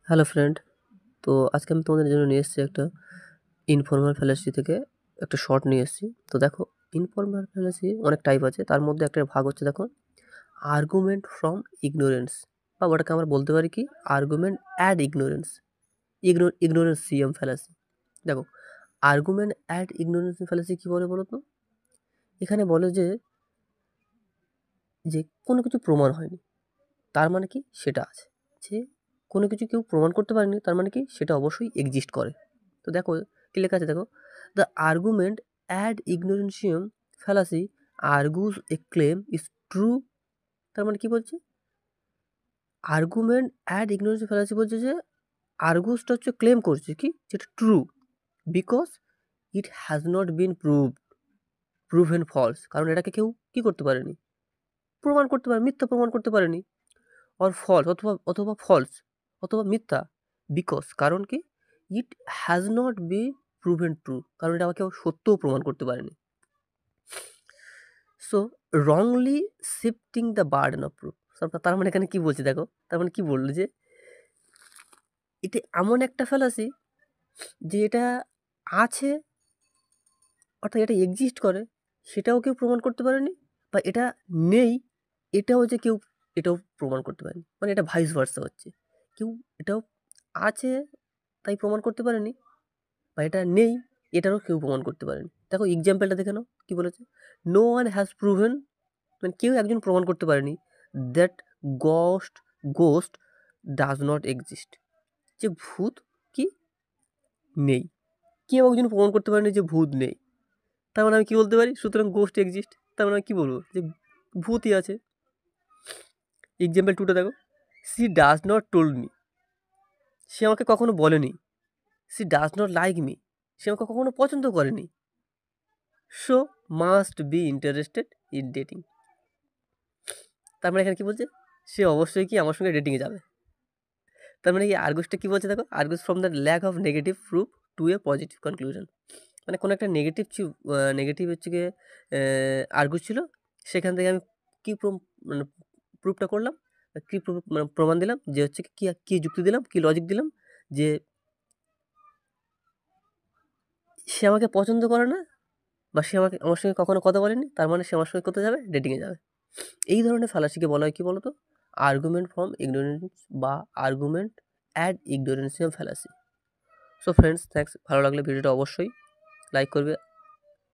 Hello friend. তো আজকে আমি তোমাদের জন্য নিয়ে এসেছি একটা ইনফর্মাল ফ্যালাসি থেকে একটা শর্ট নিয়ে এসেছি। তো দেখো, ইনফর্মাল ফ্যালাসি অনেক টাইপ আছে, তার মধ্যে একটা ভাগ হচ্ছে দেখো আর্গুমেন্ট ফ্রম ইগনোরেন্স, বা ওটাকে আমরা বলতে পারি কি আর্গুমেন্ট অ্যাড ইগনোরেন্স, ইগনোরেন্সিয়াম ফ্যালাসি। দেখো, আর্গুমেন্ট অ্যাড ইগনোরেন্স ফ্যালাসি কী বলে বলো তো? এখানে বলে যে যে কোনো কিছু প্রমাণ হয়নি, তার মানে কি সেটা আছে। যে কোনো কিছু কেউ প্রমাণ করতে পারেনি, তার মানে কি সেটা অবশ্যই এক্সিস্ট করে। তো দেখো কি লেখা আছে, দেখো, the argument ad ignorantiam fallacy argues a claim is true. তার মানে কি বলছে? আর্গুমেন্ট অ্যাড ইগনোরেন্সিয়াম ফ্যালাসি বলছে যে আর্গুসটা হচ্ছে ক্লেম করছে কি যেটা true, because it has not been proven false, কারণ এটাকে কেউ কি করতে পারেনি, প্রমাণ করতে পারে, মিথ্যা প্রমাণ করতে পারেনি। অর ফলস, অথবা অথবা ফলস, অথবা মিথ্যা, বিকজ কারণ কি it has not be proven true, কারণ এটা কেউ সত্যও প্রমাণ করতে পারেনি। So wrongly shifting the burden of proof. তার মানে এখানে কি বলছে দেখো, তার মানে কি বললো যে এটা এমন একটা ফ্যালাসি যে এটা আছে, অর্থাৎ এটা এক্সিস্ট করে, সেটাও কেউ প্রমাণ করতে পারেনি, বা এটা নেই, এটাও যে কেউ এটাও প্রমাণ করতে পারেনি। মানে এটা ভাইস ভার্সা হচ্ছে, কেউ এটাও আছে তাই প্রমাণ করতে পারেনি, বা এটা নেই এটারও কেউ প্রমাণ করতে পারেনি। দেখো এক্সাম্পলটা দেখে নাও কি বলেছে, নো ওয়ান হ্যাজ প্রুভেন, মানে কেউ একজন প্রমাণ করতে পারেনি that ghost ghost does not exist, যে ভূত কি নেই। কেউ একজন প্রমাণ করতে পারেনি যে ভূত নেই, তার মানে আমি কি বলতে পারি, সুতরাং গোস্ট এক্সিস্ট, তার মানে আমি কি বলবো যে ভূতই আছে। এক্সাম্পল 2টা দেখো, she does not told me, সে আমাকে কখনো বলেনি। She does not like me, সে আমাকে কখনো পছন্দ করেনি। So must be interested in dating, তার মানে এখানে কি বলছে, সে অবশ্যই কি আমার সঙ্গে ডেটিংয়ে যাবে। তার মানে কি আর্গুসটা কি বলছে দেখো, argues from the lack of negative proof to a positive conclusion. মানে কোনো একটা নেগেটিভ হচ্ছে গিয়ে আর্গুস ছিল, সেখান থেকে আমি কী মানে প্রুফটা করলাম, কী প্রুফ মানে প্রমাণ দিলাম, যে হচ্ছে কি কী যুক্তি দিলাম, কী লজিক দিলাম, যে সে আমাকে পছন্দ করে না, বা সে আমার সঙ্গে কখনো কথা বলেনি, তার মানে সে আমার সঙ্গে কোথায় যাবে, ডেটিংয়ে যাবে। এই ধরনের ফ্যালাসিকে বলা হয় কি বলতো, আর্গুমেন্ট ফ্রম ইগনোরেন্স, বা argument ad ignorantiam fallacy. So friends, thanks. ভালো লাগলে ভিডিওটা অবশ্যই লাইক করবে।